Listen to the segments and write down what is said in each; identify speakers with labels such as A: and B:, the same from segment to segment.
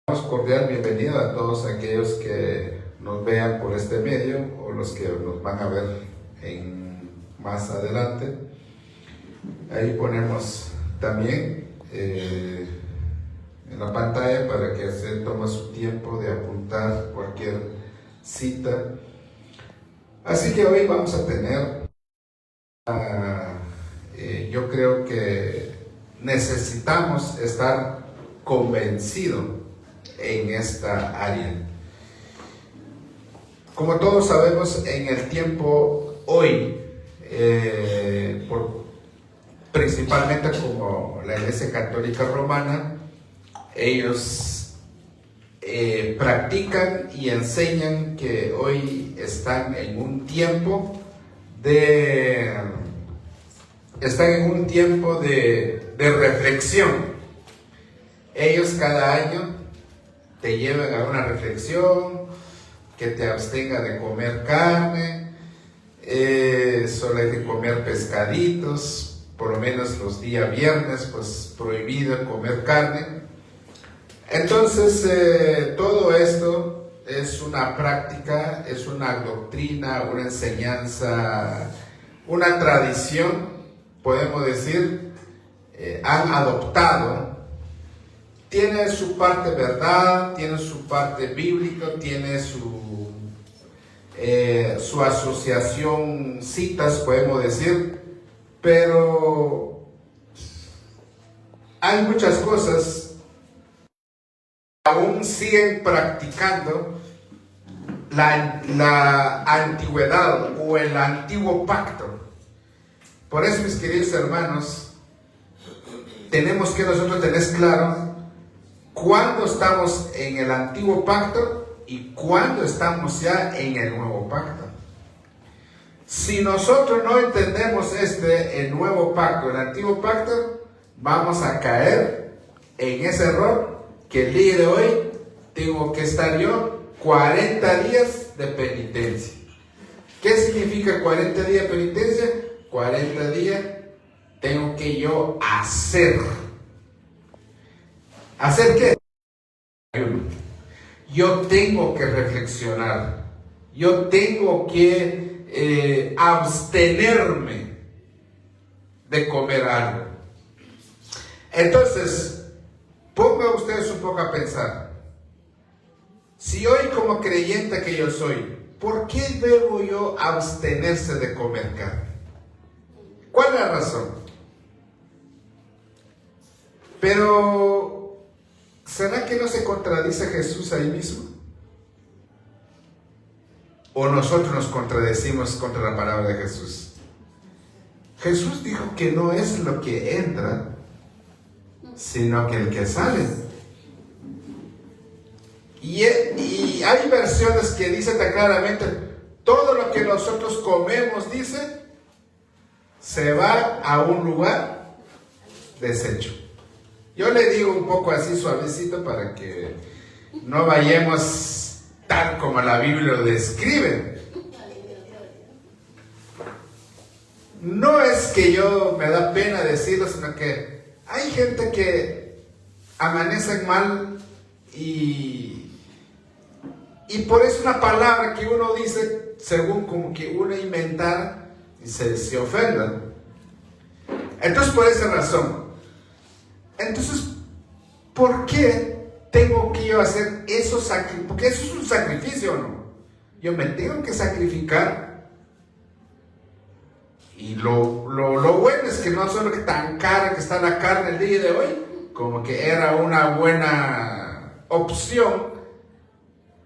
A: Damos cordial bienvenida a todos aquellos que nos vean por este medio o los que nos van a ver más adelante. Ahí ponemos también en la pantalla para que se tome su tiempo de apuntar cualquier cita. Así que hoy vamos a tener, yo creo que necesitamos estar convencidos en esta área. Como todos sabemos, en el tiempo hoy, principalmente como la Iglesia Católica Romana, ellos practican y enseñan que hoy están en un tiempo de reflexión. Ellos cada año te llevan a una reflexión, que te abstenga de comer carne, solo hay que comer pescaditos, por lo menos los días viernes, pues prohibido comer carne. Entonces, todo esto es una práctica, es una doctrina, una enseñanza, una tradición, podemos decir, han adoptado. Tiene su parte verdad, tiene su parte bíblica, tiene su asociación, citas, podemos decir, pero hay muchas cosas que aún siguen practicando la antigüedad o el antiguo pacto. Por eso, mis queridos hermanos, tenemos que nosotros tener claro cuándo estamos en el antiguo pacto y cuándo estamos ya en el nuevo pacto. Si nosotros no entendemos el nuevo pacto, el antiguo pacto, vamos a caer en ese error que el día de hoy tengo que estar yo 40 días de penitencia. ¿Qué significa 40 días de penitencia? 40 días tengo que yo hacer. ¿Hacer qué? Yo tengo que reflexionar. Yo tengo que abstenerme de comer algo. Entonces, pongan ustedes un poco a pensar. Si hoy como creyente que yo soy, ¿por qué debo yo abstenerse de comer carne? ¿Cuál es la razón? Pero, ¿será que no se contradice Jesús ahí mismo? ¿O nosotros nos contradecimos contra la palabra de Jesús? Jesús dijo que no es lo que entra, sino que el que sale. Y hay versiones que dicen tan claramente, todo lo que nosotros comemos, dice, se va a un lugar deshecho. Yo le digo un poco así suavecito para que no vayamos tal como la Biblia lo describe. No es que yo me da pena decirlo, sino que hay gente que amanecen mal y por eso una palabra que uno dice según como que uno inventa y se ofenda. Entonces, por esa razón. Entonces, ¿por qué tengo que yo hacer esos sacrificios? Porque eso es un sacrificio, ¿no? Yo me tengo que sacrificar. Y lo bueno es que no solo que tan cara que está la carne el día de hoy, como que era una buena opción,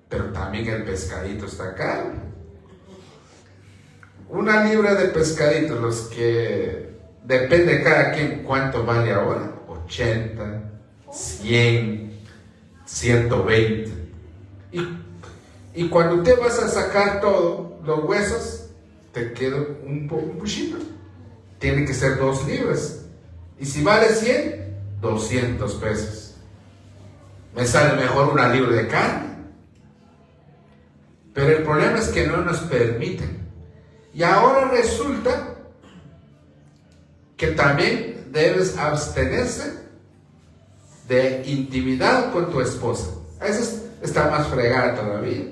A: pero también el pescadito está caro. Una libra de pescadito, los que depende de cada quien cuánto vale ahora, 80, 100, 120. Y cuando usted vas a sacar todo, los huesos, te queda un puchito. Tiene que ser 2 libras. Y si vale 100, 200 pesos. Me sale mejor una libra de carne. Pero el problema es que no nos permiten. Y ahora resulta que también debes abstenerse de intimidad con tu esposa. Esa está más fregada todavía.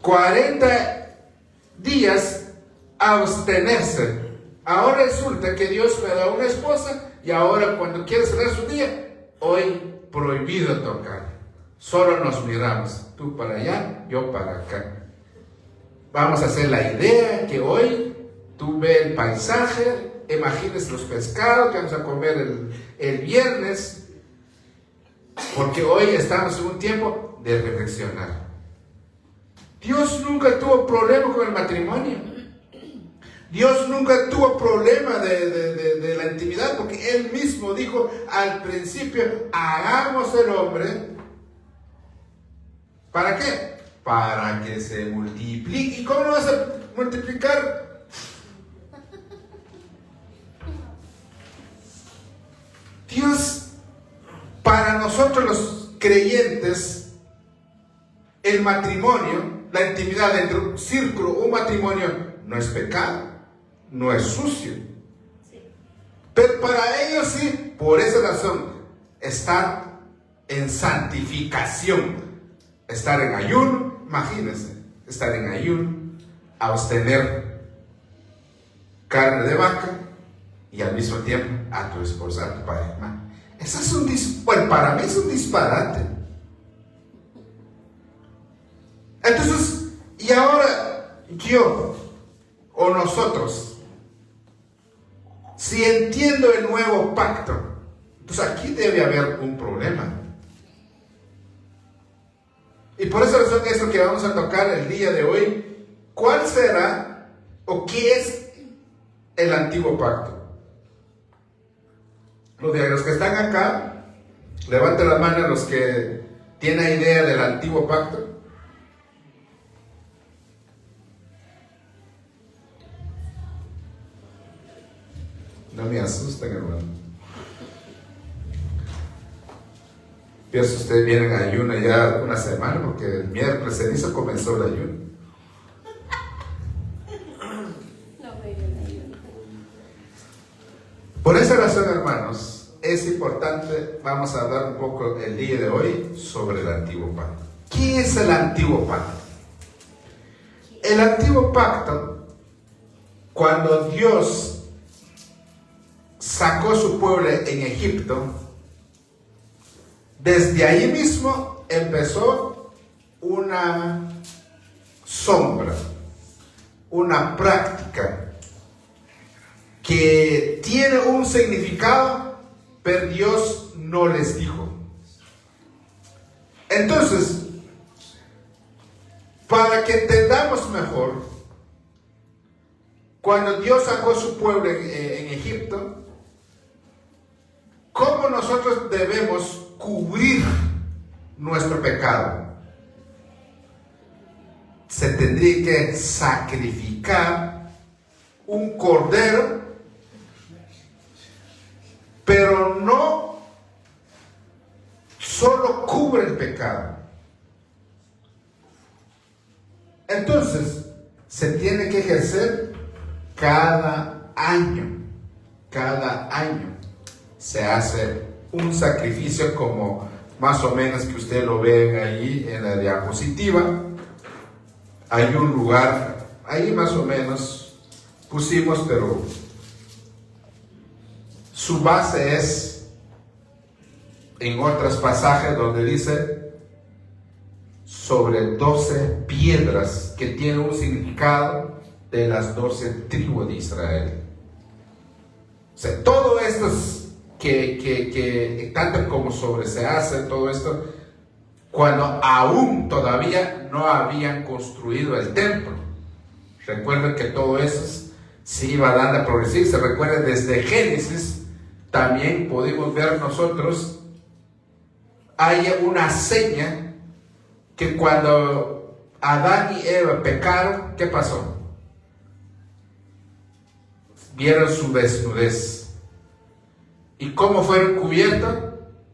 A: 40 días abstenerse. Ahora resulta que Dios me da una esposa y ahora cuando quiere cerrar su día, hoy prohibido tocar. Solo nos miramos, tú para allá, yo para acá. Vamos a hacer la idea que hoy tú ves el paisaje, imagines los pescados que vamos a comer el viernes, porque hoy estamos en un tiempo de reflexionar. Dios nunca tuvo problema con el matrimonio. Dios nunca tuvo problema de la intimidad, porque Él mismo dijo al principio, hagamos el hombre. ¿Para qué? Para que se multiplique. ¿Y cómo lo vas a multiplicar? Dios, para nosotros los creyentes, el matrimonio, la intimidad dentro de un círculo, un matrimonio, no es pecado, no es sucio. Pero para ellos sí, por esa razón, estar en santificación, estar en ayuno, imagínense, estar en ayuno, abstener carne de vaca y al mismo tiempo a tu esposa, a tu pareja. Eso es bueno, para mí es un disparate. Entonces, y ahora yo o nosotros, si entiendo el nuevo pacto, pues aquí debe haber un problema. Y por esa razón es lo que vamos a tocar el día de hoy. ¿Cuál será o qué es el antiguo pacto? Los que están acá, levanten la mano los que tienen idea del antiguo pacto. No me asusten, hermano. Pienso ustedes vienen a ayuno ya una semana, porque el miércoles cenizo comenzó el ayuno. Por esa razón, hermanos, es importante, vamos a hablar un poco el día de hoy sobre el antiguo pacto. ¿Qué es el antiguo pacto? El antiguo pacto, cuando Dios sacó su pueblo en Egipto, desde ahí mismo empezó una sombra, una práctica que tiene un significado, pero Dios no les dijo. Entonces, para que entendamos mejor, cuando Dios sacó su pueblo en Egipto, ¿cómo nosotros debemos cubrir nuestro pecado? Se tendría que sacrificar un cordero, pero no solo cubre el pecado. Entonces, se tiene que ejercer cada año. Cada año se hace un sacrificio, como más o menos que ustedes lo ven ahí en la diapositiva. Hay un lugar, ahí más o menos pusimos, pero su base es en otros pasajes donde dice sobre 12 piedras que tienen un significado de las 12 tribus de Israel. O sea, todo esto es que tanto como sobre se hace todo esto, cuando aún todavía no habían construido el templo. Recuerden que todo eso se iba dando a progresir. Se recuerda desde Génesis. También podemos ver nosotros, hay una seña que cuando Adán y Eva pecaron, ¿qué pasó? Vieron su desnudez. ¿Y cómo fueron cubiertos?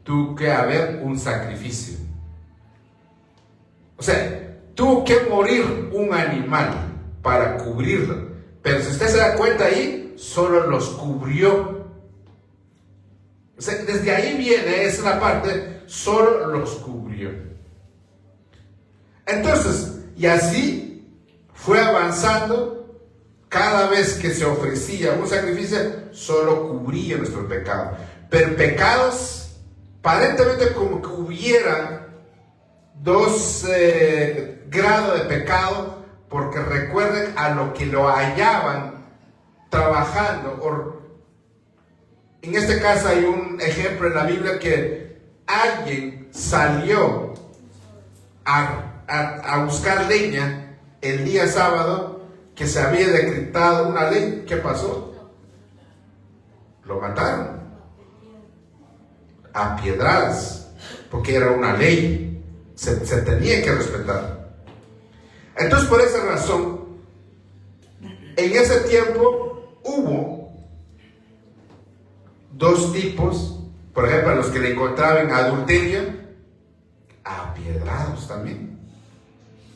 A: Tuvo que haber un sacrificio. O sea, tuvo que morir un animal para cubrirlo. Pero si usted se da cuenta ahí, solo los cubrió. O sea, desde ahí viene, es la parte solo los cubrió. Entonces, y así fue avanzando. Cada vez que se ofrecía un sacrificio, solo cubría nuestro pecado. Pero pecados, aparentemente como que hubiera dos grados de pecado, porque recuerden a lo que lo hallaban trabajando. En este caso hay un ejemplo en la Biblia que alguien salió a buscar leña el día sábado, que se había decretado una ley. ¿Qué pasó? Lo mataron a piedradas, porque era una ley, se tenía que respetar. Entonces, por esa razón, en ese tiempo hubo dos tipos. Por ejemplo, a los que le encontraban adulterio, apiedrados también.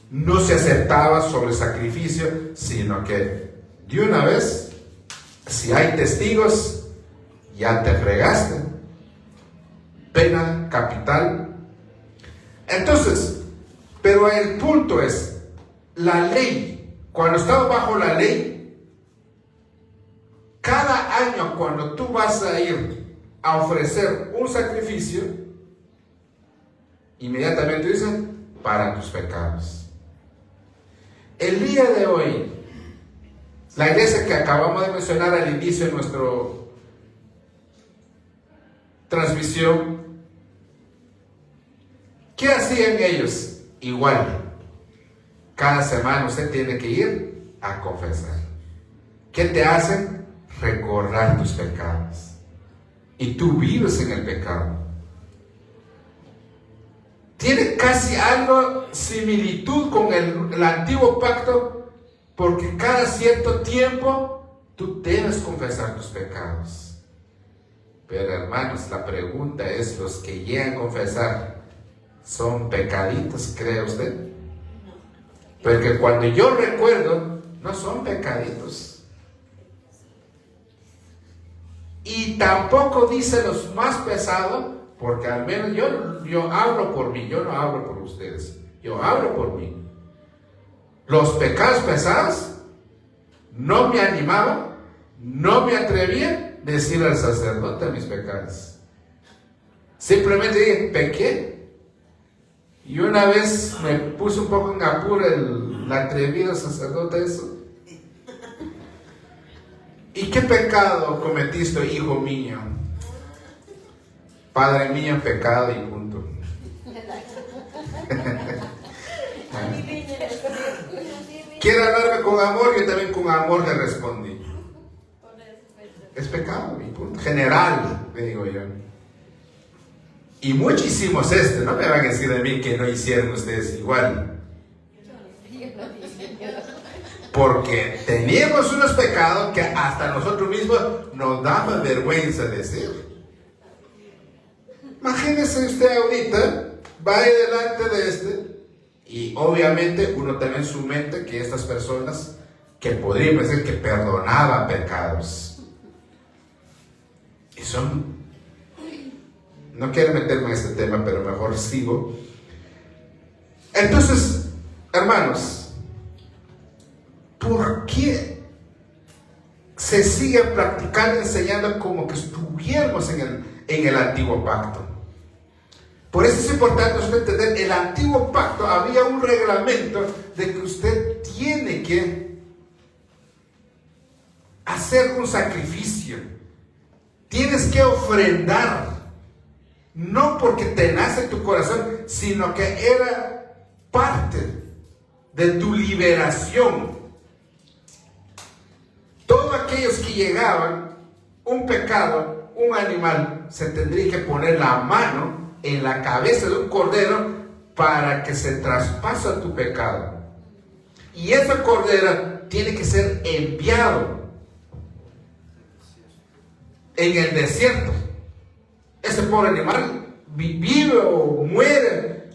A: No se aceptaba sobre sacrificio, sino que de una vez, si hay testigos, ya te fregaste. Pena capital. Entonces, pero el punto es, la ley, cuando estamos bajo la ley, cada año cuando tú vas a ir a ofrecer un sacrificio, inmediatamente dicen, para tus pecados. El día de hoy, la iglesia que acabamos de mencionar al inicio de nuestra transmisión, ¿qué hacían ellos? Igual, cada semana usted tiene que ir a confesar. ¿Qué te hacen? Recordar tus pecados. Y tú vives en el pecado. Tiene casi algo similitud con el antiguo pacto, porque cada cierto tiempo tú debes confesar tus pecados. Pero hermanos, la pregunta es, los que llegan a confesar, ¿son pecaditos, cree usted? Porque cuando yo recuerdo, no son pecaditos. Y tampoco dice los más pesados, porque al menos yo hablo por mí, yo no hablo por ustedes, yo hablo por mí. Los pecados pesados no me animaban, no me atrevía a decir al sacerdote mis pecados. Simplemente dije, pequé. Y una vez me puse un poco en apuro el atrevido sacerdote eso. ¿Y qué pecado cometiste, hijo mío? Padre mío, pecado y punto. Quiere hablarme con amor, yo también con amor le respondí. Es pecado y punto. General, le digo yo. Y muchísimos no me van a decir de mí que no hicieron ustedes igual. Porque teníamos unos pecados que hasta nosotros mismos nos daba vergüenza decir. Imagínese usted ahorita, vaya delante de y obviamente uno tiene en su mente que estas personas que podrían decir que perdonaban pecados. Y son, no quiero meterme en este tema, pero mejor sigo. Entonces, hermanos, ¿por qué se sigue practicando, enseñando como que estuviéramos en el antiguo pacto? Por eso es importante usted entender, el antiguo pacto había un reglamento de que usted tiene que hacer un sacrificio, tienes que ofrendar, no porque te nace en tu corazón, sino que era parte de tu liberación. Todos aquellos que llegaban, un pecado, un animal, se tendría que poner la mano en la cabeza de un cordero para que se traspase tu pecado. Y ese cordero tiene que ser enviado en el desierto. Ese pobre animal vive o muere,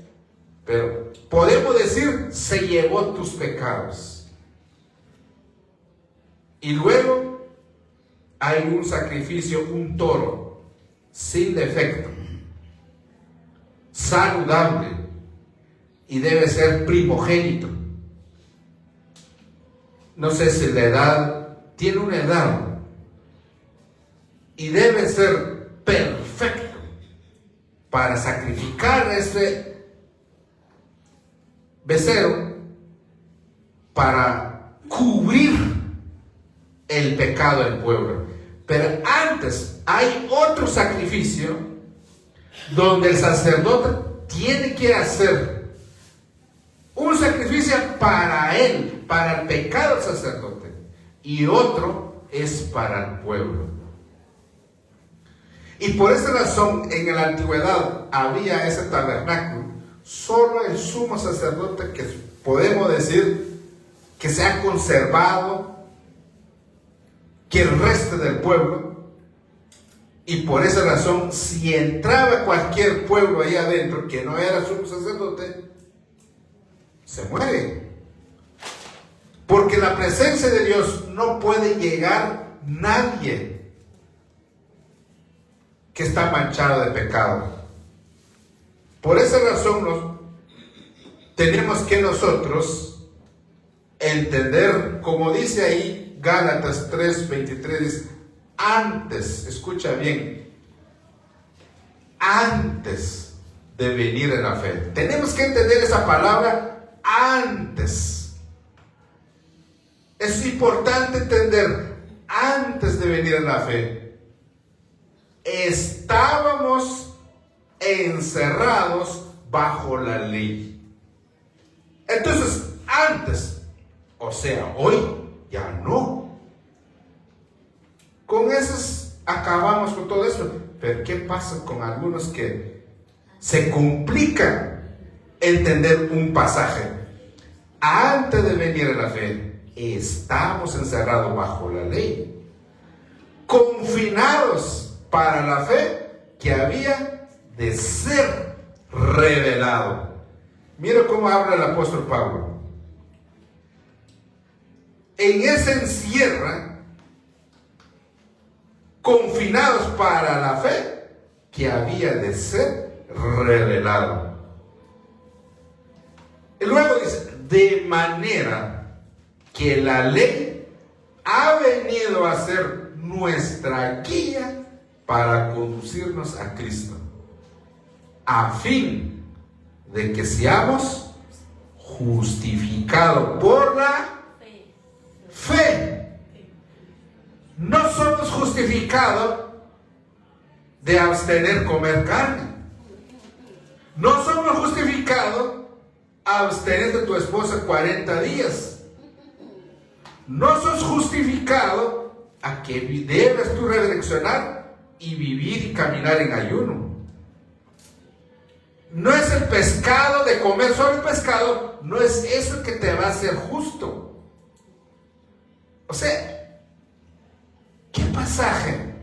A: pero podemos decir, se llevó tus pecados. Y luego hay un sacrificio, un toro sin defecto. saludable y debe ser primogénito. No sé si la edad tiene una edad y debe ser perfecto para sacrificar a ese becerro para cubrir el pecado del pueblo. Pero antes hay otro sacrificio donde el sacerdote tiene que hacer un sacrificio para él, para el pecado del sacerdote, y otro es para el pueblo. Y por esa razón en la antigüedad había ese tabernáculo, solo el sumo sacerdote, que podemos decir que se ha conservado que el resto del pueblo. Y por esa razón, si entraba cualquier pueblo ahí adentro que no era sumo sacerdote, se muere. Porque la presencia de Dios no puede llegar nadie que está manchado de pecado. Por esa razón tenemos que nosotros entender, como dice ahí Gálatas 3:23, dice, antes, escucha bien, antes de venir en la fe. Tenemos que entender esa palabra, antes. Es importante entender, antes de venir en la fe, estábamos encerrados bajo la ley. Entonces, antes, o sea, hoy, ya no. Con esos acabamos con todo eso. Pero ¿qué pasa con algunos que se complica entender un pasaje? Antes de venir a la fe, estamos encerrados bajo la ley, confinados para la fe que había de ser revelado. Mira cómo habla el apóstol Pablo. En ese encierra, confinados para la fe que había de ser revelado. Y luego dice, de manera que la ley ha venido a ser nuestra guía para conducirnos a Cristo, a fin de que seamos justificados por la fe. No somos justificados de abstener comer carne. No somos justificados a abstener de tu esposa 40 días. No sos justificado a que debes tú reflexionar y vivir y caminar en ayuno. No es el pescado de comer solo el pescado, no es eso que te va a hacer justo. O sea, ¿qué pasaje?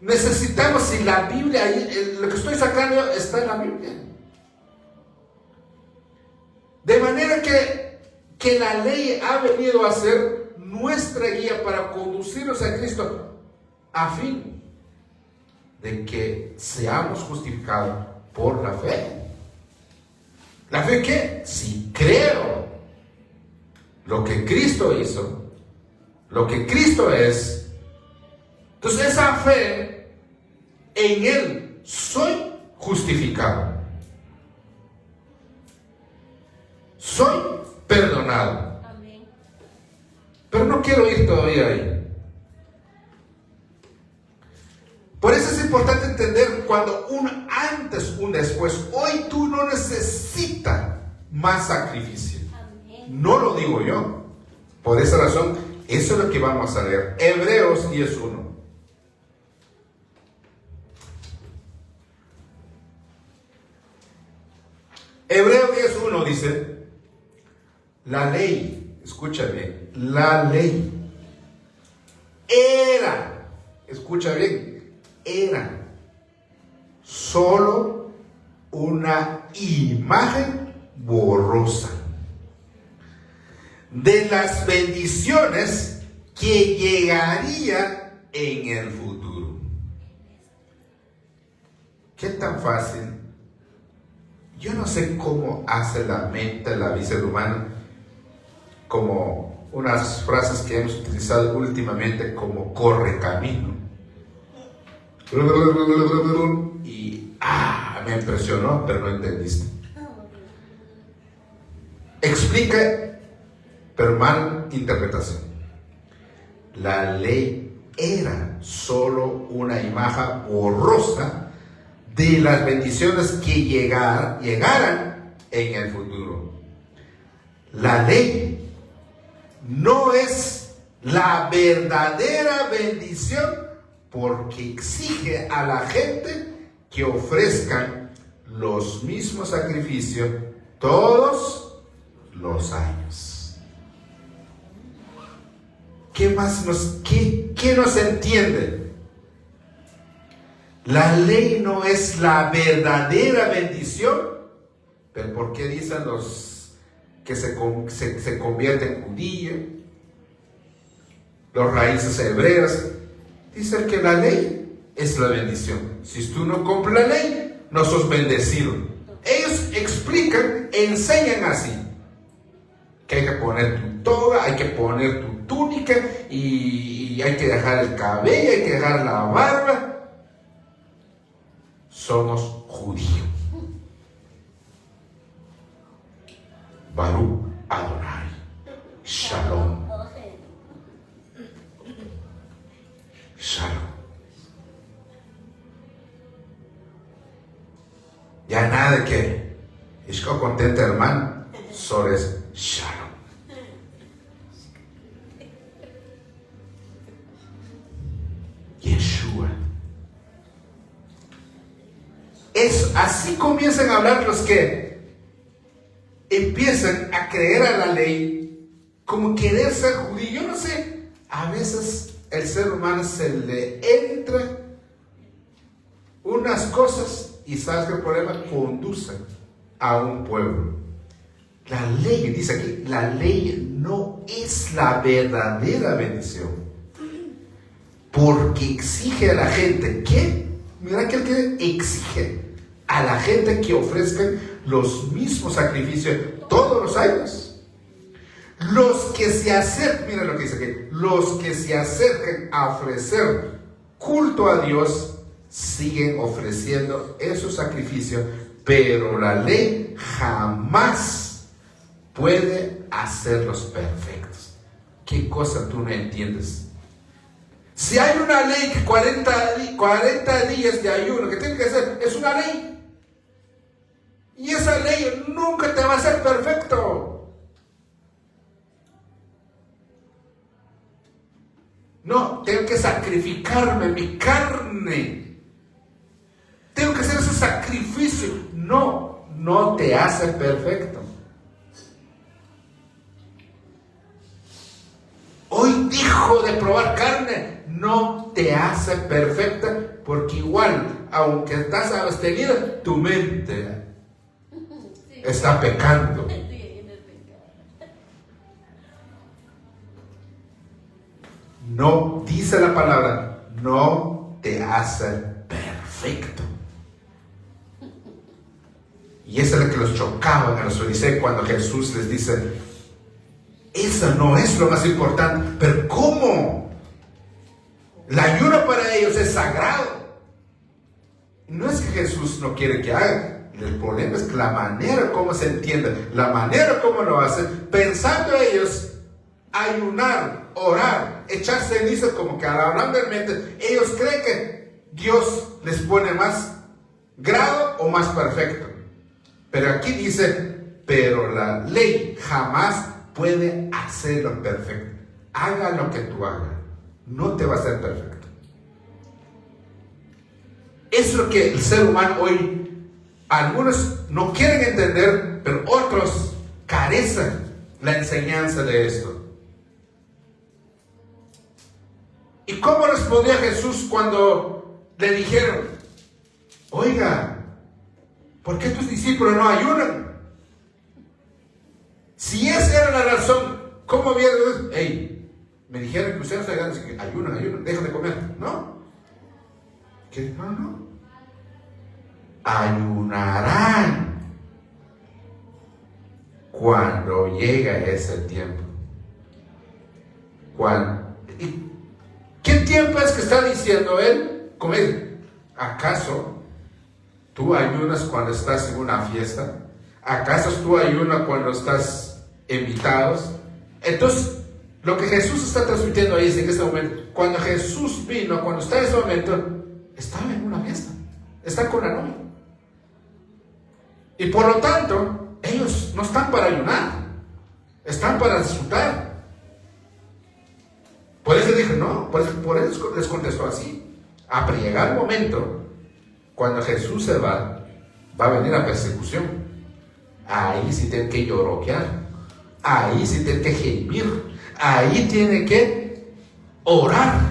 A: Necesitamos, si la Biblia, ahí, lo que estoy sacando está en la Biblia. De manera que la ley ha venido a ser nuestra guía para conducirnos a Cristo, a fin de que seamos justificados por la fe. ¿La fe qué? Si creo lo que Cristo hizo, lo que Cristo es, entonces esa fe en Él soy justificado, soy perdonado.
B: Amén.
A: Pero no quiero ir todavía ahí. Por eso es importante entender cuando un antes, un después. Hoy tú no necesitas más sacrificio.
B: Amén.
A: No lo digo yo. Por esa razón, eso es lo que vamos a leer. Hebreos 10:1. Hebreos 10:1 dice, la ley, escucha bien, la ley era, escucha bien, era solo una imagen borrosa de las bendiciones que llegarían en el futuro. ¿Qué tan fácil? Yo no sé cómo hace la mente, la vida del humano, como unas frases que hemos utilizado últimamente como corre camino. Y me impresionó, pero no entendiste. Explica, pero mal interpretación. La ley era solo una imagen borrosa de las bendiciones que llegaran en el futuro. La ley no es la verdadera bendición porque exige a la gente que ofrezcan los mismos sacrificios todos los años. ¿Qué más qué nos entiende? La ley no es la verdadera bendición, pero ¿por qué dicen los que se convierten en judíos, los raíces hebreas? Dicen que la ley es la bendición. Si tú no cumples la ley, no sos bendecido. Ellos explican, enseñan así, que hay que poner tu toga, hay que poner tu túnica y hay que dejar el cabello, hay que dejar la barba. Somos judíos. Baruch Adonai. Shalom. Shalom. Ya nada de que estoy contento, hermano. Solo es Shalom. Yeshua. Así comienzan a hablar los que empiezan a creer a la ley como querer ser judío. Yo no sé, a veces el ser humano se le entra unas cosas y sabes que el problema conduce a un pueblo. La ley, dice aquí, la ley no es la verdadera bendición porque exige a la gente que, mira que él exige a la gente que ofrezcan los mismos sacrificios todos los años. Los que se acercan, mira lo que dice aquí, los que se acercan a ofrecer culto a Dios siguen ofreciendo esos sacrificios, pero la ley jamás puede hacerlos perfectos. ¿Qué cosa tú no entiendes? Si hay una ley que 40 días de ayuno que tiene que hacer, es una ley. Y esa ley nunca te va a hacer perfecto. No, tengo que sacrificarme mi carne. Tengo que hacer ese sacrificio. No te hace perfecto. Hoy dijo de probar carne, no te hace perfecta, porque igual, aunque estás abstenida, tu mente está pecando. No, dice la palabra, no te hace perfecto. Y eso es lo que los chocaban a los fariseos cuando Jesús les dice, eso no es lo más importante. Pero ¿cómo? El ayuno para ellos es sagrado. No es que Jesús no quiere que hagan. El problema es que la manera como se entiende, la manera como lo hacen, pensando ellos ayunar, orar, echar cenizas como que hablando de mente, ellos creen que Dios les pone más grado o más perfecto. Pero aquí dice, pero la ley jamás puede hacerlo perfecto. Haga lo que tú hagas, no te va a hacer perfecto. Es lo que el ser humano hoy, algunos no quieren entender, pero otros carecen la enseñanza de esto. ¿Y cómo respondió Jesús cuando le dijeron, oiga, ¿por qué tus discípulos no ayunan? Si esa era la razón, ¿cómo vieron? Hey, me dijeron que ustedes ayunan, dejan de comer. ¿No? ¿Qué? No. ayunarán cuando llega ese tiempo. ¿Y qué tiempo es que está diciendo él? Como él, ¿acaso tú ayunas cuando estás en una fiesta? ¿Acaso tú ayunas cuando estás invitados? Entonces, lo que Jesús está transmitiendo ahí es en este momento. Cuando Jesús vino, cuando está en ese momento, estaba en una fiesta. Está con la novia. Y por lo tanto, ellos no están para ayunar. Están para disfrutar. Por eso dije, no, por eso les contestó así. Pero llega el momento, cuando Jesús se va a venir la persecución. Ahí sí tiene que lloroquear. Ahí sí tiene que gemir. Ahí tiene que orar.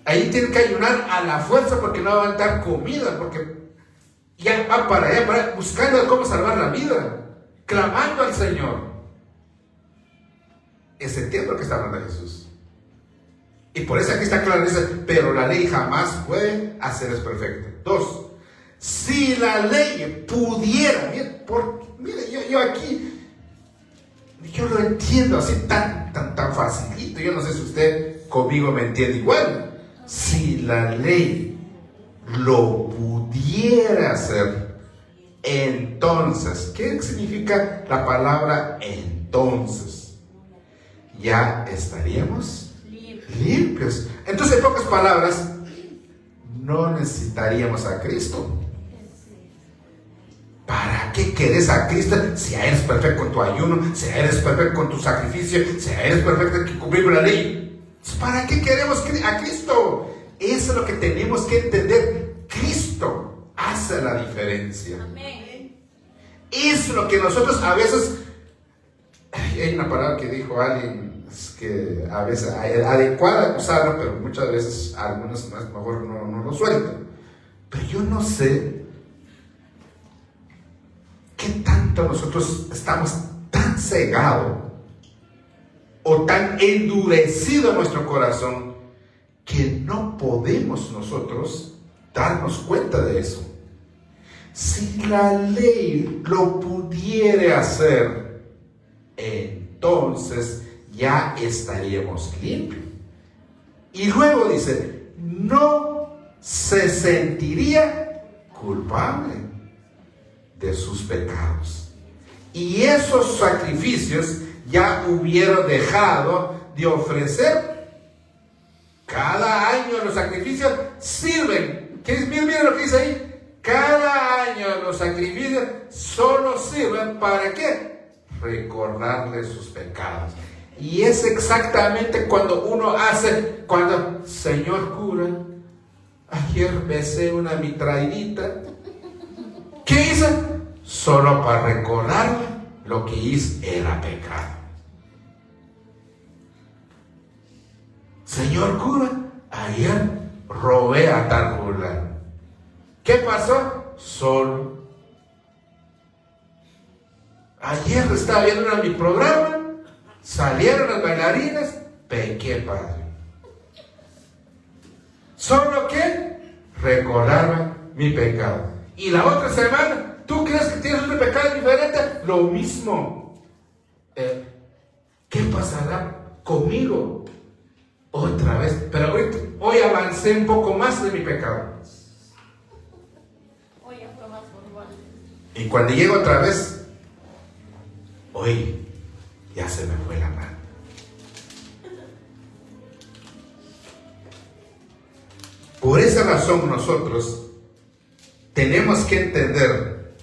A: Ahí tiene que ayunar a la fuerza porque no va a dar comida, porque ya va para allá, buscando cómo salvar la vida, clamando al Señor. Es el tiempo que está hablando Jesús. Y por eso aquí está claro, dice, pero la ley jamás puede hacerles perfecta. 2. Si la ley pudiera, mire, yo aquí, yo lo entiendo así tan facilito. Yo no sé si usted conmigo me entiende igual. Si la ley lo pudiera hacer, entonces, ¿qué significa la palabra entonces? Ya estaríamos limpios. Entonces, en pocas palabras, no necesitaríamos a Cristo. ¿Para qué querés a Cristo si eres perfecto con tu ayuno, si eres perfecto con tu sacrificio, si eres perfecto en cumplir la ley? ¿Para qué queremos a Cristo? Eso es lo que tenemos que entender. Cristo hace la diferencia. Amén. Eso es lo que nosotros a veces... Hay una palabra que dijo alguien que a veces es adecuada usarla, pero muchas veces algunos mejor no lo sueltan. Pero yo no sé qué tanto nosotros estamos tan cegados o tan endurecido nuestro corazón que no podemos nosotros darnos cuenta de eso. Si la ley lo pudiera hacer, entonces ya estaríamos limpios. Y luego dice, no se sentiría culpable de sus pecados. Y esos sacrificios ya hubieron dejado de ofrecer. Cada año los sacrificios sirven. Miren lo que dice ahí. Cada año los sacrificios solo sirven ¿para qué? Recordarle sus pecados. Y es exactamente cuando uno hace, cuando, Señor cura, ayer besé una mitraillita. ¿Qué hice? Solo para recordarle lo que hice era pecado. Señor cura, ayer robé a tal fulano. ¿Qué pasó? Solo. Ayer estaba viendo mi programa, salieron las bailarinas, pequé, padre. ¿Solo qué? Recordarme mi pecado. Y la otra semana, ¿tú crees que tienes otro pecado diferente? Lo mismo. ¿Qué pasará conmigo? Otra vez, pero hoy avancé un poco más de mi pecado. Y cuando llego otra vez, hoy ya se me fue la mano. Por esa razón nosotros tenemos que entender,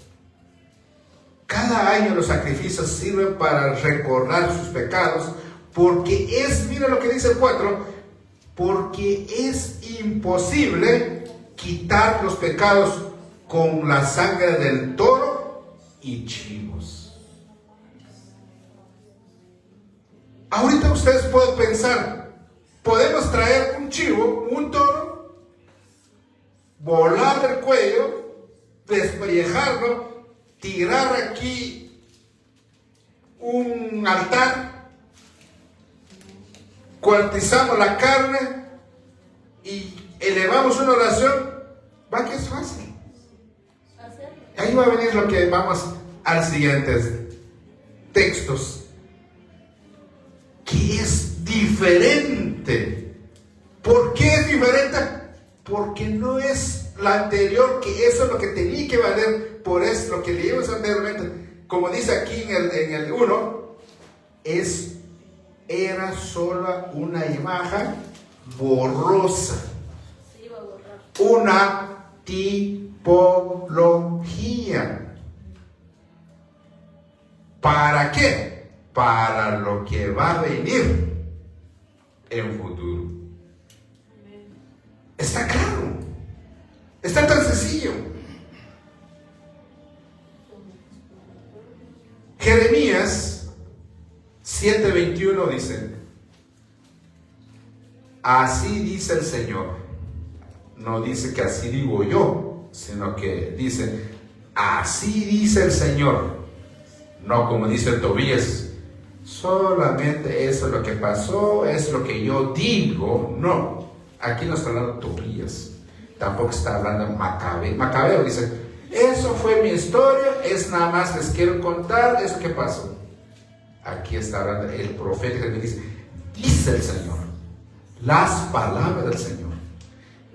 A: cada año los sacrificios sirven para recordar sus pecados, porque mira lo que dice el 4, porque es imposible quitar los pecados con la sangre del toro y chivos. Ahorita ustedes pueden pensar, podemos traer un chivo, un toro, volar el cuello, despellejarlo, tirar aquí un altar, cuartizamos la carne y elevamos una oración Va que es fácil. Ahí va a venir lo que vamos al siguiente textos, que es diferente. ¿Por qué es diferente? Porque no es la anterior, que eso es lo que tenía que valer, por eso lo que leímos anteriormente. Como dice aquí en el 1, era solo una imagen borrosa, una tipología. ¿Para qué? Para lo que va a venir en futuro. Está claro, está tan sencillo. Jeremías 7:21 dice: así dice el Señor. No dice que así digo yo, sino que dice: así dice el Señor. No como dice Tobías, solamente eso es lo que pasó, es lo que yo digo. No, aquí no está hablando Tobías, tampoco está hablando Macabeo. Macabeo dice: eso fue mi historia, es nada más les quiero contar eso que pasó. Aquí está hablando el profeta que dice: dice el Señor, las palabras del Señor.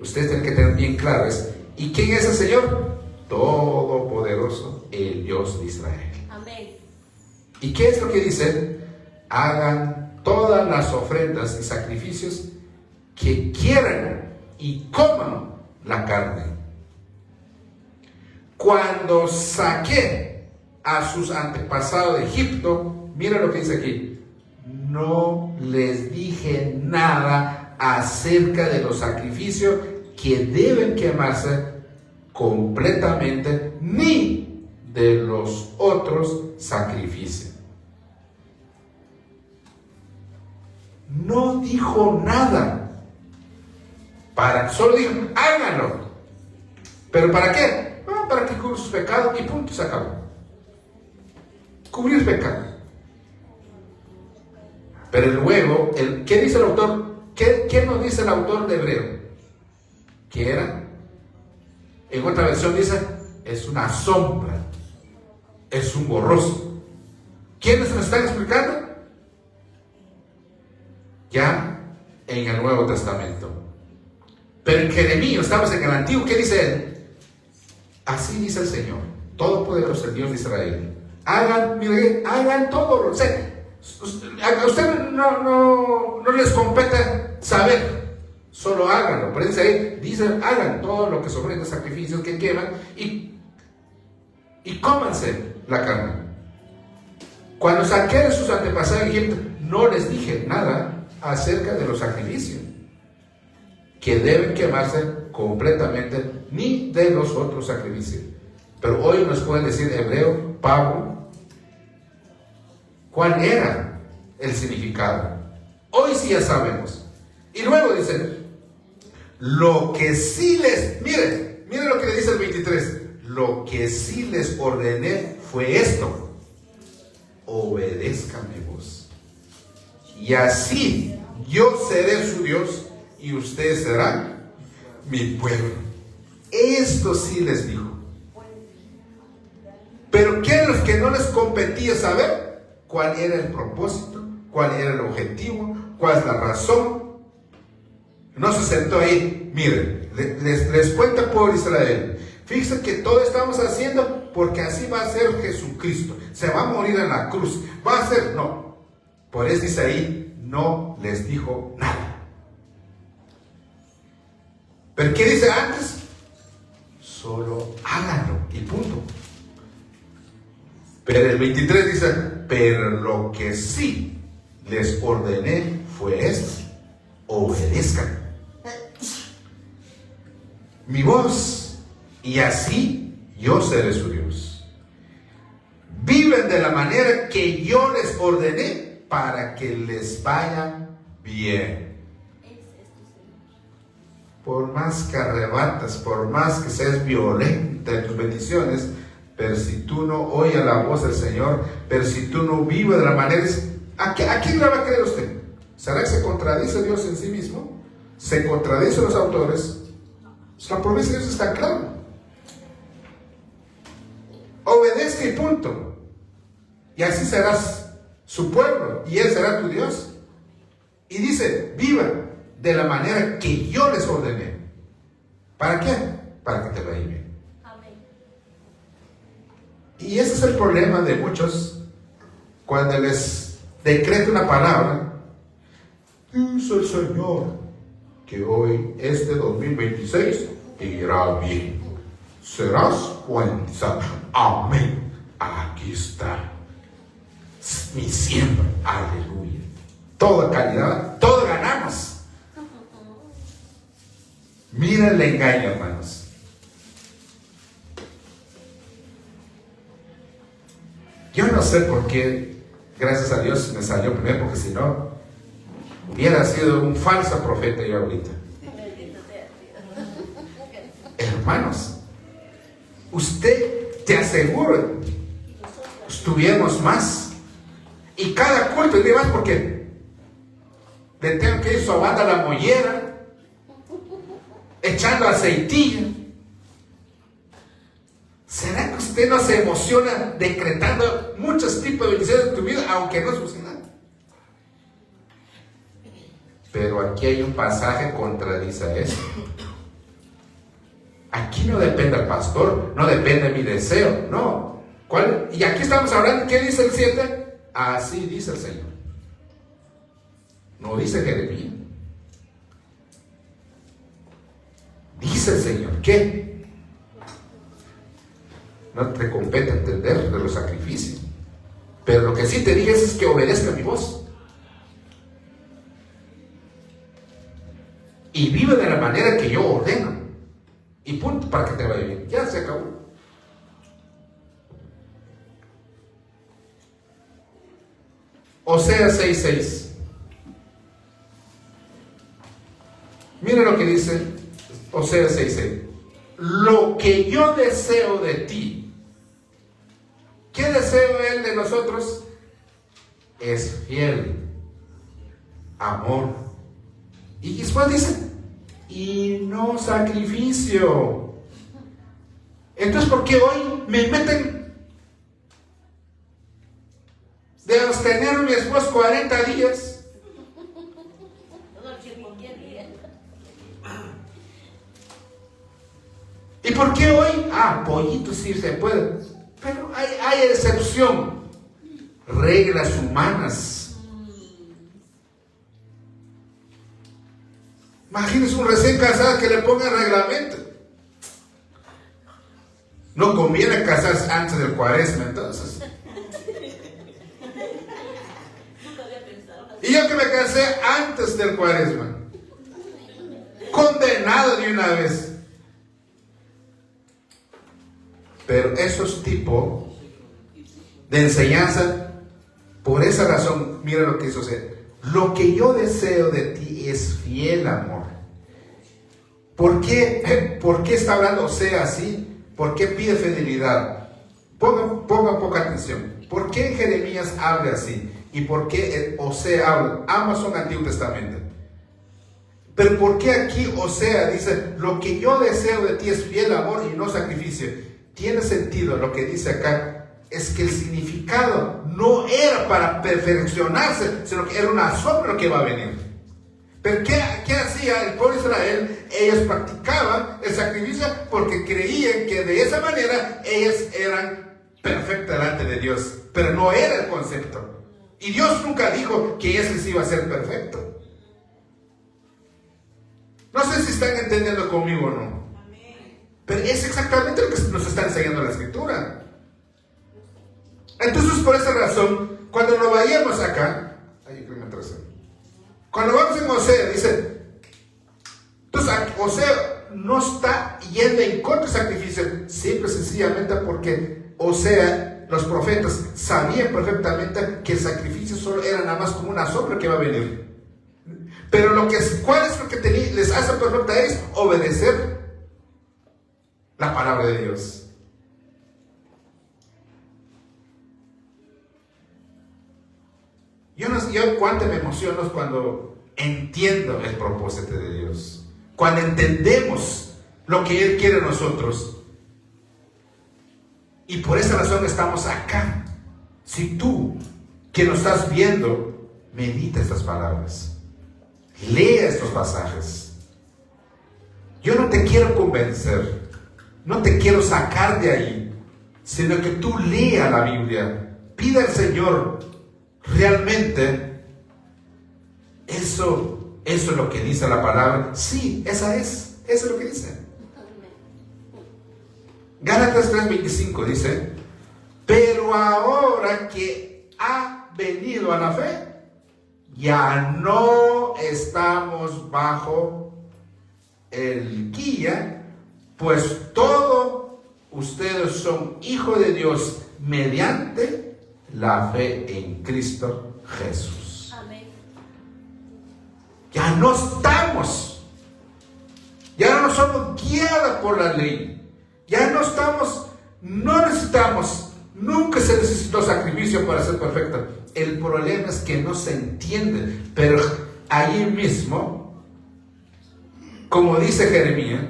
A: Ustedes tienen que tener bien claro ¿y quién es el Señor? Todopoderoso, el Dios de Israel.
B: Amén.
A: ¿Y qué es lo que dice? Hagan todas las ofrendas y sacrificios que quieran y coman la carne. Cuando saqué a sus antepasados de Egipto, mira lo que dice aquí: no les dije nada acerca de los sacrificios que deben quemarse completamente, ni de los otros sacrificios. No dijo nada. Solo dijo: háganlo. ¿Pero para qué? Para que cubra sus pecados y punto, se acabó. Cubrir pecados. Pero luego, ¿qué dice el autor? ¿Qué nos dice el autor de Hebreo? ¿Qué era? En otra versión dice: es una sombra, es un borroso. ¿Quiénes nos están explicando? Ya en el Nuevo Testamento. Pero en Jeremías, estamos en el Antiguo, ¿qué dice él? Así dice el Señor, Todopoderoso, el Dios de Israel. Hagan todo. O sea, a ustedes no les compete saber, solo háganlo. Por eso ahí dice: hagan todo lo que sobre los sacrificios que queman y cómanse la carne. Cuando saqué de sus antepasados en Egipto, no les dije nada acerca de los sacrificios que deben quemarse completamente, ni de los otros sacrificios. Pero hoy nos pueden decir Hebreo, Pablo, ¿cuál era el significado? Hoy sí ya sabemos. Y luego dice: lo que sí miren lo que le dice el 23: lo que sí les ordené fue esto: obedézcanme vos, y así yo seré su Dios y ustedes serán mi pueblo. Esto sí les dijo. Pero ¿qué es lo que no les competía saber? ¿Cuál era el propósito? ¿Cuál era el objetivo? ¿Cuál es la razón? No se sentó ahí. Miren, les cuenta el pueblo de Israel: fíjense que todo estamos haciendo porque así va a ser Jesucristo. Se va a morir en la cruz. Va a ser, no. Por eso dice ahí: no les dijo nada. ¿Pero qué dice antes? Solo háganlo y punto. Pero el 23 dice: pero lo que sí les ordené fue esto: obedezcan mi voz, y así yo seré su Dios. Viven de la manera que yo les ordené para que les vaya bien. Por más que arrebatas, por más que seas violenta en tus bendiciones, pero si tú no oyes la voz del Señor, pero si tú no vives de la manera, ¿a quién le va a creer usted? ¿Será que se contradice Dios en sí mismo? ¿Se contradicen los autores? La promesa de Dios está clara. Obedezca y punto. Y así serás su pueblo y Él será tu Dios. Y dice, viva de la manera que yo les ordené. ¿Para qué? Para que te vaya bien.
B: Amén.
A: Y ese es el problema de muchos cuando les decreta una palabra. Dice el Señor que hoy, este 2026, te irá bien. Serás buen. Amén. Aquí está mi siembra. Aleluya. Toda calidad, todo ganamos. Mira el engaño, hermanos. Yo no sé por qué, gracias a Dios, me salió primero, porque si no, hubiera sido un falso profeta yo ahorita. Hermanos, usted, te aseguro, estuviéramos más. Y cada culto es más porque le tengo que ir sobando la mollera, echando aceitillo. ¿Será que usted no se emociona decretando muchos tipos de bendiciones en tu vida, aunque no suceda? Pero aquí hay un pasaje que contradice eso. Aquí no depende el pastor, no depende mi deseo, no. ¿Cuál? Y aquí estamos hablando, ¿qué dice el 7? Así dice el Señor. No dice Jeremías. Dice el Señor, ¿qué? No te compete entender de los sacrificios. Pero lo que sí te dije es que obedezca mi voz. Y vive de la manera que yo ordeno. Y punto, para que te vaya bien. Ya se acabó. Oseas 6:6. Mira lo que dice Oseas 6:6. Lo que yo deseo de ti. ¿Qué deseo Él de nosotros? Es fiel, amor. Y después dice, y no sacrificio. Entonces, ¿por qué hoy me meten de abstener a mi esposo 40 días? ¿Y por qué hoy? Pollito sí se puede. Pero hay excepción. Reglas humanas. Imagínense un recién casado que le ponga reglamento. No conviene casarse antes del Cuaresma, entonces. Y yo que me casé antes del Cuaresma, condenado de una vez. Pero esos tipos de enseñanza, por esa razón, mira lo que hizo José. Lo que yo deseo de ti es fiel amor. ¿Por qué está hablando Osea así? ¿Por qué pide fidelidad? Ponga poca atención. ¿Por qué Jeremías habla así? ¿Y por qué Osea habla? Ambos son Antiguo Testamento. Pero ¿por qué aquí Osea dice, lo que yo deseo de ti es fiel amor y no sacrificio? Tiene sentido lo que dice acá. Es que el significado no era para perfeccionarse, sino que era una sombra que va a venir. Pero ¿qué hacía el pueblo de Israel? Ellos practicaban el sacrificio porque creían que de esa manera ellos eran perfectos delante de Dios. Pero no era el concepto. Y Dios nunca dijo que ellos les iba a ser perfecto. No sé si están entendiendo conmigo o no. Pero es exactamente lo que nos está enseñando la Escritura. Entonces, por esa razón, cuando nos vayamos acá, cuando vamos en Osea, dice, entonces Osea no está yendo en contra del sacrificio, simple y sencillamente porque Osea, los profetas, sabían perfectamente que el sacrificio solo era nada más como una sombra que va a venir. Pero ¿cuál es lo que les hace perfecta a ellos? Obedecer la palabra de Dios. Yo cuánto me emociono cuando entiendo el propósito de Dios. Cuando entendemos lo que Él quiere de nosotros. Y por esa razón estamos acá. Si tú, que nos estás viendo, medita estas palabras, lea estos pasajes. Yo no te quiero convencer, no te quiero sacar de ahí, sino que tú lea la Biblia, pida al Señor realmente eso es lo que dice la palabra. Sí, eso es lo que dice. Gálatas 3:25 dice: pero ahora que ha venido a la fe, ya no estamos bajo el guía, pues todos ustedes son hijos de Dios mediante la fe en Cristo Jesús. Amén. Ya no estamos, ya no somos guiados por la ley. Ya no estamos, no necesitamos, nunca se necesitó sacrificio para ser perfecto. El problema es que no se entiende. Pero ahí mismo, como dice Jeremías,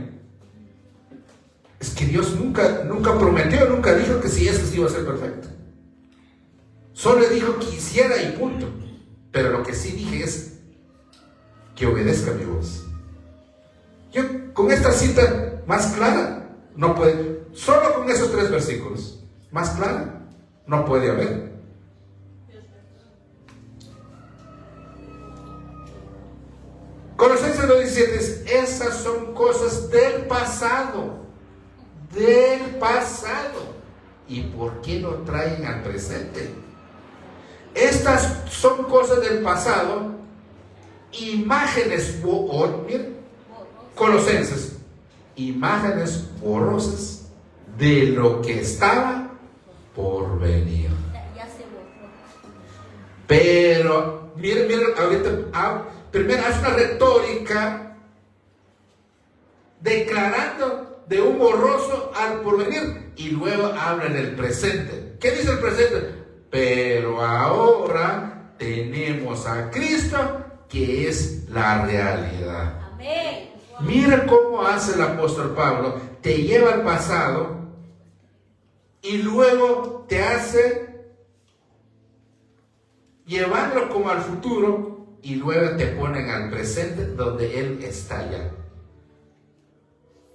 A: es que Dios nunca prometió, nunca dijo que si eso iba a ser perfecto. Solo le dijo que hiciera y punto. Pero lo que sí dije es que obedezca mi voz. Yo con esta cita más clara, no puede, solo con esos 3 versículos, más clara, no puede haber. Colosenses 2:17 dice: esas son cosas del pasado. ¿Y por qué lo traen al presente? Estas son cosas del pasado, imágenes, miren, Colosenses, imágenes borrosas de lo que estaba por venir. Ya se borró. Pero miren, ahorita primero hace una retórica declarando de un borroso al porvenir, y luego habla en el presente. ¿Qué dice el presente? Pero ahora tenemos a Cristo, que es la realidad. Amén. Mira cómo hace el apóstol Pablo. Te lleva al pasado y luego te hace llevarlo como al futuro, y luego te ponen al presente donde Él está ya.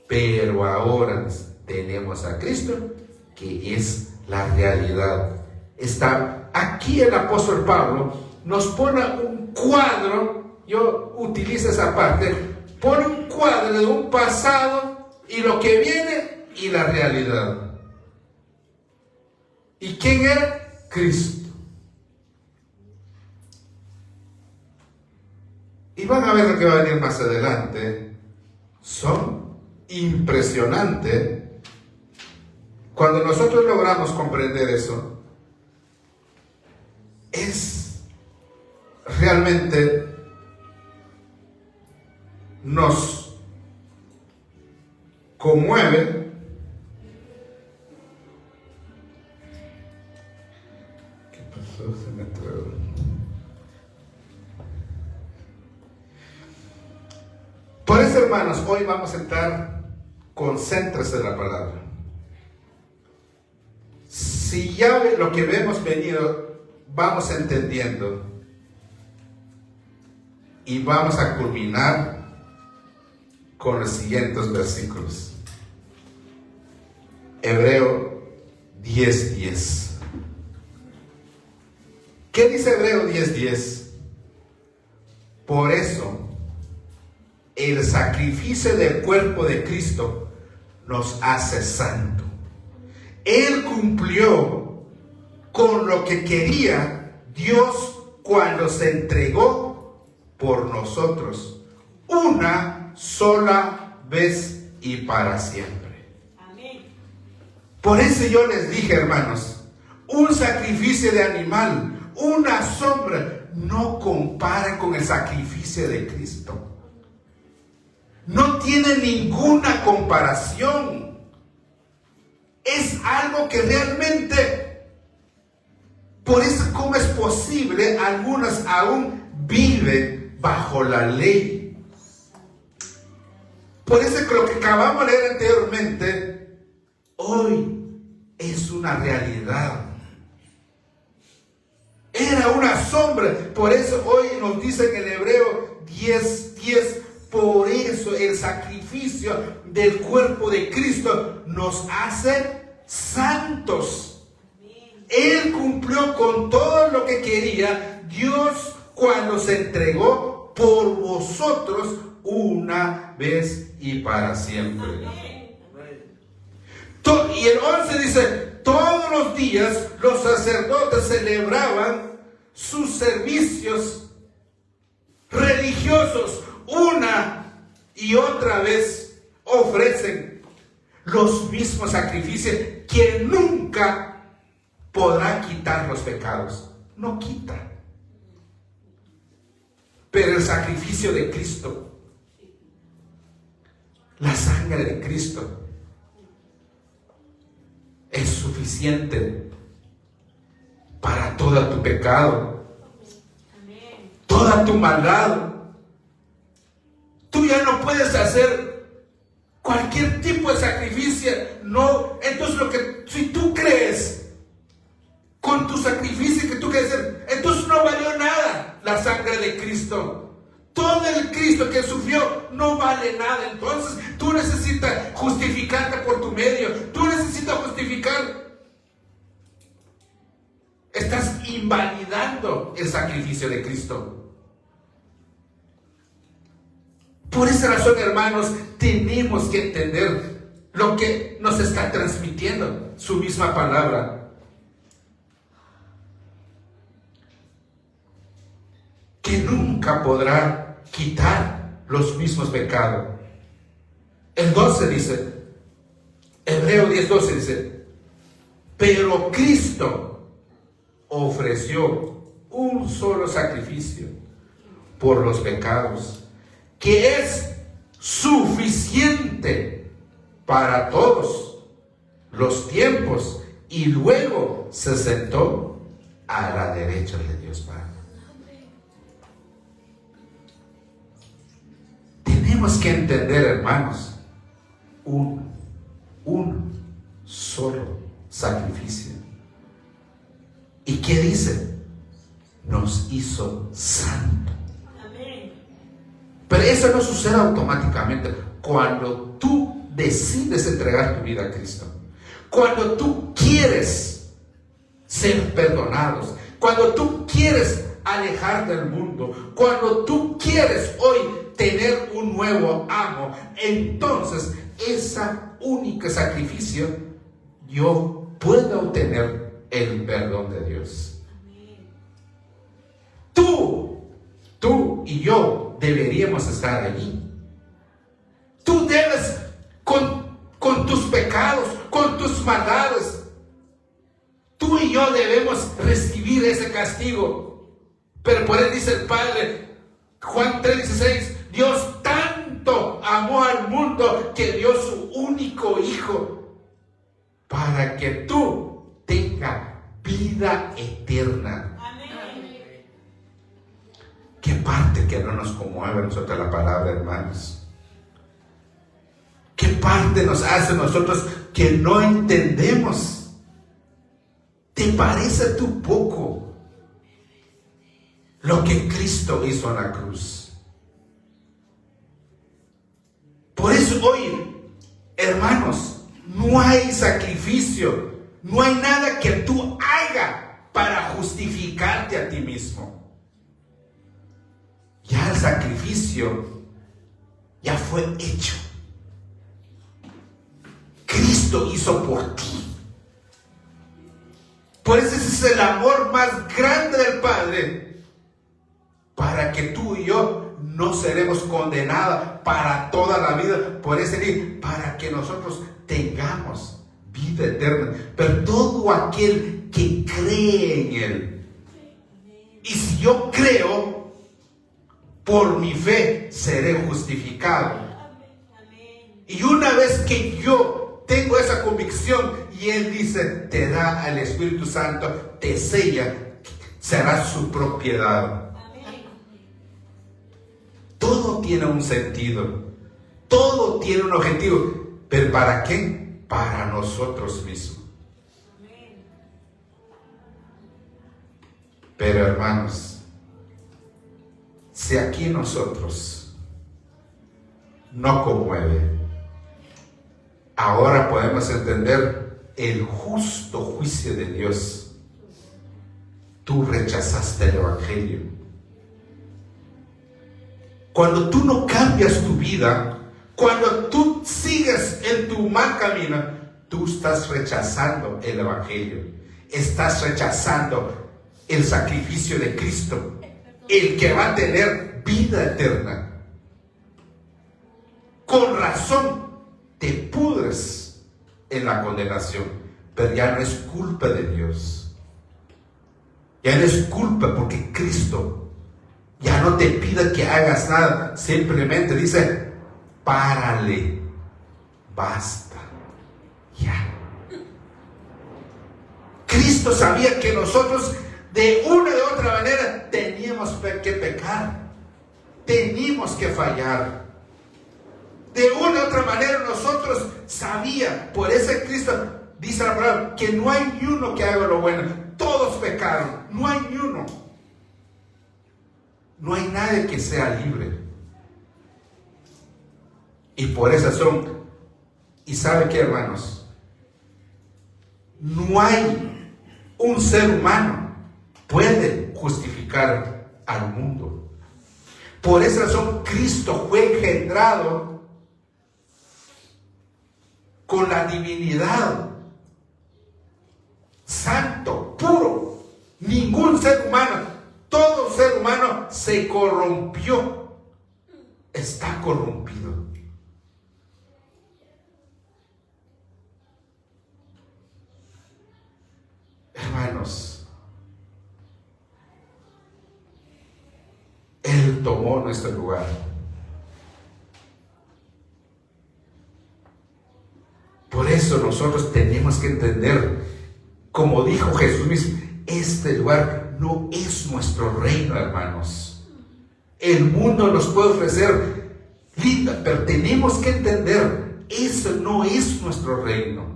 A: Pero ahora tenemos a Cristo, que es la realidad. Está aquí el apóstol Pablo, nos pone un cuadro. Yo utilizo esa parte. Pone un cuadro de un pasado y lo que viene y la realidad. ¿Y quién era? Cristo. Y van a ver lo que va a venir más adelante. Son impresionantes. Cuando nosotros logramos comprender eso, es realmente nos conmueve. ¿Qué pasó? Se me entró. Por eso, hermanos, hoy vamos a entrar, concéntrese en la palabra. Si ya lo que hemos venido, vamos entendiendo, y vamos a culminar con los siguientes versículos. Hebreo 10:10. ¿Qué dice Hebreo 10:10? Por eso, el sacrificio del cuerpo de Cristo nos hace santo. Él cumplió con lo que quería Dios cuando se entregó por nosotros, una sola vez y para siempre. Amén. Por eso yo les dije, hermanos, un sacrificio de animal, una sombra, no compara con el sacrificio de Cristo. No tiene ninguna comparación. Es algo que realmente, por eso, ¿cómo es posible? Algunas aún viven bajo la ley. Por eso que lo que acabamos de leer anteriormente, hoy es una realidad. Era una sombra. Por eso hoy nos dice en el Hebreo 10:10, por eso el sacrificio del cuerpo de Cristo nos hace santos. Él cumplió con todo lo que quería Dios cuando se entregó por vosotros una vez y para siempre. Y el 11 dice, todos los días los sacerdotes celebraban sus servicios religiosos. Una y otra vez ofrecen los mismos sacrificios que nunca podrá quitar los pecados. No quita. Pero el sacrificio de Cristo, la sangre de Cristo, es suficiente para todo tu pecado, toda tu maldad. Tú ya no puedes hacer cualquier tipo de sacrificio. No, entonces si tú crees con tu sacrificio que tú quieres hacer, entonces no valió nada la sangre de Cristo. Todo el Cristo que sufrió no vale nada. Entonces tú necesitas justificarte por tu medio. Tú necesitas justificar. Estás invalidando el sacrificio de Cristo. Por esa razón, hermanos, tenemos que entender lo que nos está transmitiendo su misma palabra. Que nunca podrá quitar los mismos pecados. El 12 dice, Hebreo 10:12 dice, pero Cristo ofreció un solo sacrificio por los pecados, que es suficiente para todos los tiempos, y luego se sentó a la derecha de Dios Padre. Tenemos que entender, hermanos, un solo sacrificio. ¿Y qué dice? Nos hizo santos. Pero eso no sucede automáticamente cuando tú decides entregar tu vida a Cristo. Cuando tú quieres ser perdonados, cuando tú quieres alejar del mundo, cuando tú quieres hoy tener un nuevo amo, entonces ese único sacrificio yo puedo obtener el perdón de Dios. Tú y yo deberíamos estar allí. Tú debes con tus pecados, con tus maldades, tú y yo debemos recibir ese castigo. Pero por él dice el Padre, Juan 3:16, Dios tanto amó al mundo que dio su único Hijo para que tú tengas vida eterna. Amén. ¿Qué parte que no nos conmueve a nosotros la palabra, hermanos? ¿Qué parte nos hace nosotros que no entendemos? ¿Te parece tú poco lo que Cristo hizo en la cruz? Por eso hoy, hermanos, no hay sacrificio, no hay nada que tú hagas para justificarte a ti mismo. Ya el sacrificio ya fue hecho. Cristo hizo por ti. Por eso ese es el amor más grande del Padre, para que tú y yo no seremos condenados para toda la vida. Por eso para que nosotros tengamos vida eterna. Pero todo aquel que cree en Él, y si yo creo, por mi fe seré justificado. Y una vez que yo tengo esa convicción, y Él dice, te da al Espíritu Santo, te sella, será su propiedad. Todo tiene un sentido. Todo tiene un objetivo. ¿Pero para qué? Para nosotros mismos. Pero hermanos, si aquí nosotros no conmueve, ahora podemos entender el justo juicio de Dios. Tú rechazaste el Evangelio. Cuando tú no cambias tu vida, cuando tú sigues en tu mal camino, tú estás rechazando el Evangelio. Estás rechazando el sacrificio de Cristo, el que va a tener vida eterna. Con razón te pudres en la condenación, pero ya no es culpa de Dios. Ya no es culpa, porque Cristo ya no te pide que hagas nada, simplemente dice: párale, basta, ya. Cristo sabía que nosotros de una u otra manera teníamos que pecar, teníamos que fallar. De una u otra manera nosotros sabía, por eso Cristo dice la palabra, que no hay ni uno que haga lo bueno. Todos pecaron, no hay ni uno. No hay nadie que sea libre. Y por esa razón, ¿y sabe qué, hermanos? No hay un ser humano puede justificar al mundo. Por esa razón Cristo fue engendrado con la divinidad, santo, puro. Ningún ser humano, todo ser humano se corrompió, está corrompido. Hermanos, Él tomó nuestro lugar. Por eso nosotros tenemos que entender, como dijo Jesús mismo, este lugar no es nuestro reino, hermanos. El mundo nos puede ofrecer vida, pero tenemos que entender, eso no es nuestro reino.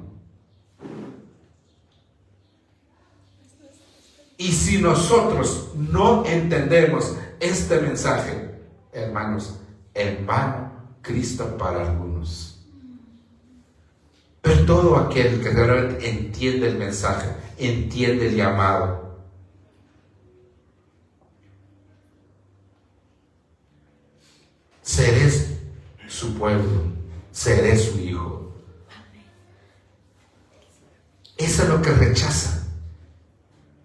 A: Y si nosotros no entendemos este mensaje, hermanos, en vano Cristo para algunos. Pero todo aquel que realmente entiende el mensaje, entiende el llamado, seré su pueblo, seré su hijo. Eso es lo que rechaza.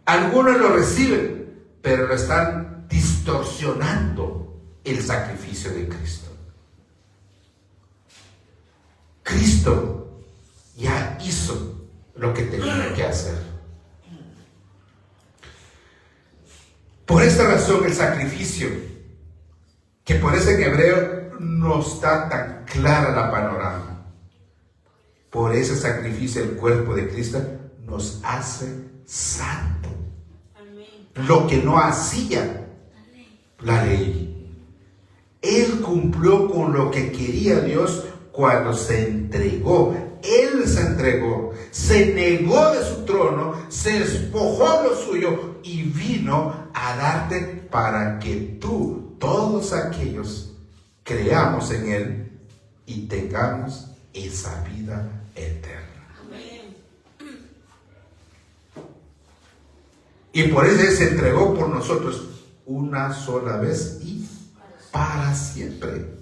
A: Algunos lo reciben, pero lo están distorsionando el sacrificio de Cristo. Cristo ya hizo lo que tenía que hacer. Por esta razón el sacrificio, que por eso en hebreo no está tan clara la panorama, por ese sacrificio el cuerpo de Cristo nos hace santo. Lo que no hacía la ley. Él cumplió con lo que quería Dios cuando se entregó. Él se entregó, se negó de su trono, se despojó de lo suyo y vino a darte para que tú, todos aquellos, creamos en Él y tengamos esa vida eterna. Y por eso Él se entregó por nosotros una sola vez y para siempre.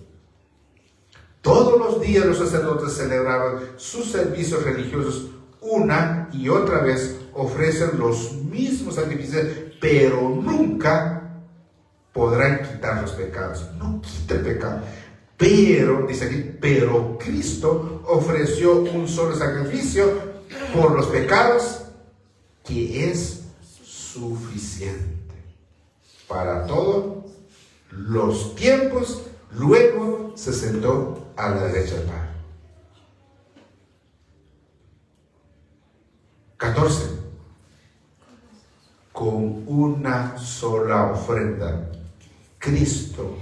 A: Todos los días los sacerdotes celebraban sus servicios religiosos una y otra vez, ofrecen los mismos sacrificios, pero nunca podrán quitar los pecados. No quita el pecado. Pero, dice aquí, pero Cristo ofreció un solo sacrificio por los pecados, que es suficiente para todos los tiempos. Luego se sentó a la derecha del Padre. 14. Con una sola ofrenda, Cristo,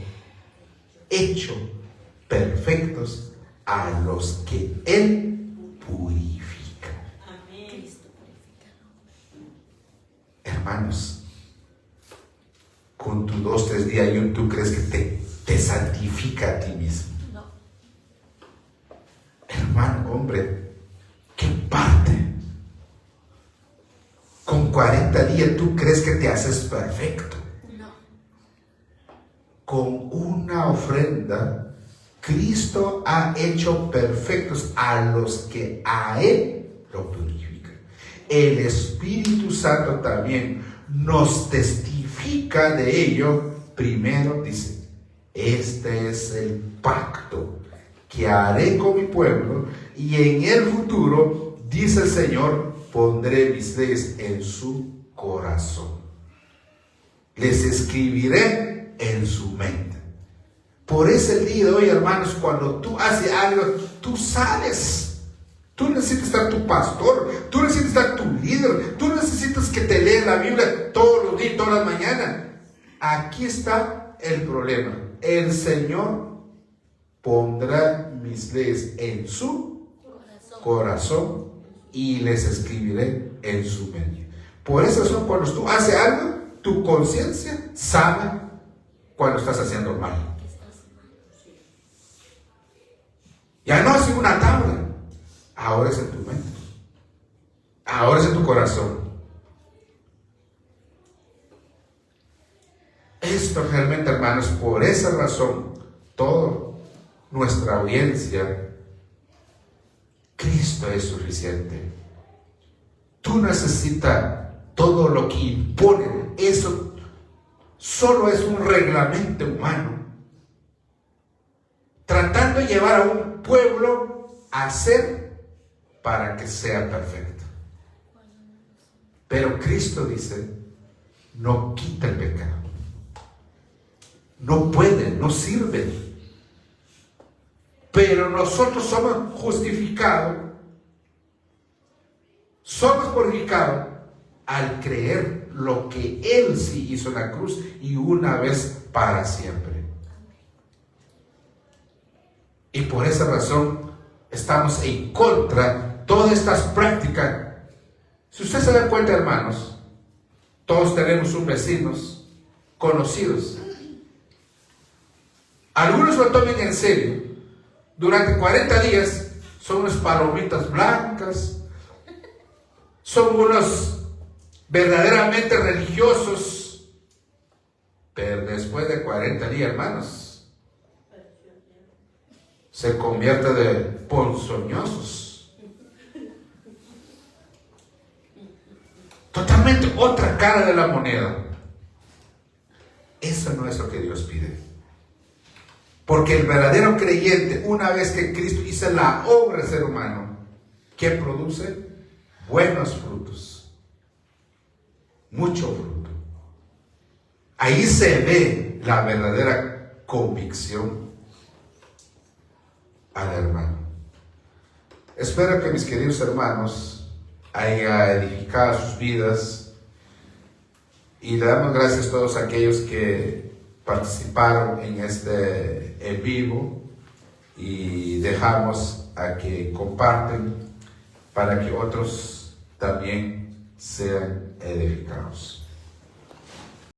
A: hecho perfectos a los que Él purifica.
B: Amén.
A: Hermanos, con tu 2-3 días ¿tú crees que te santifica a ti mismo?
B: No.
A: Hermano, hombre, ¿qué parte? Con 40 días ¿tú crees que te haces perfecto?
B: No.
A: Con una ofrenda, Cristo ha hecho perfectos a los que a Él lo purifican. El Espíritu Santo también nos testifica de ello. Primero dice, este es el pacto que haré con mi pueblo, y en el futuro, dice el Señor, pondré mis leyes en su corazón. Les escribiré en su mente. Por ese día de hoy, hermanos, cuando tú haces algo, tú sabes. Tú necesitas estar tu pastor, tú necesitas estar tu líder, tú necesitas que te lea la Biblia todos los días, todas las mañanas. Aquí está el problema. El Señor pondrá mis leyes en su corazón y les escribiré en su mente. Por esa razón, cuando tú haces algo, tu conciencia sabe cuando estás haciendo mal. Ya no es en una tabla, ahora es en tu mente, ahora es en tu corazón. Esto realmente, hermanos, por esa razón, toda nuestra audiencia, Cristo es suficiente. Tú necesitas todo lo que impone, eso solo es un reglamento humano, tratando de llevar a un pueblo a ser para que sea perfecto. Pero Cristo dice, no quita el pecado. No puede, no sirve. Pero nosotros somos justificados, somos purificados al creer lo que Él sí hizo en la cruz y una vez para siempre. Y por esa razón estamos en contra de todas estas prácticas. Si usted se da cuenta, hermanos, todos tenemos un vecinos conocidos. Algunos lo tomen en serio. Durante 40 días son unas palomitas blancas, son unos verdaderamente religiosos, pero después de 40 días, hermanos, se convierte de ponzoñosos. Totalmente otra cara de la moneda. Eso no es lo que Dios pide. Porque el verdadero creyente, una vez que Cristo hizo la obra del ser humano, ¿qué produce? Buenos frutos. Mucho fruto. Ahí se ve la verdadera convicción al hermano. Espero que mis queridos hermanos hayan edificado sus vidas, y le damos gracias a todos aquellos que participaron en este en vivo, y dejamos a que comparten para que otros también sean edificados.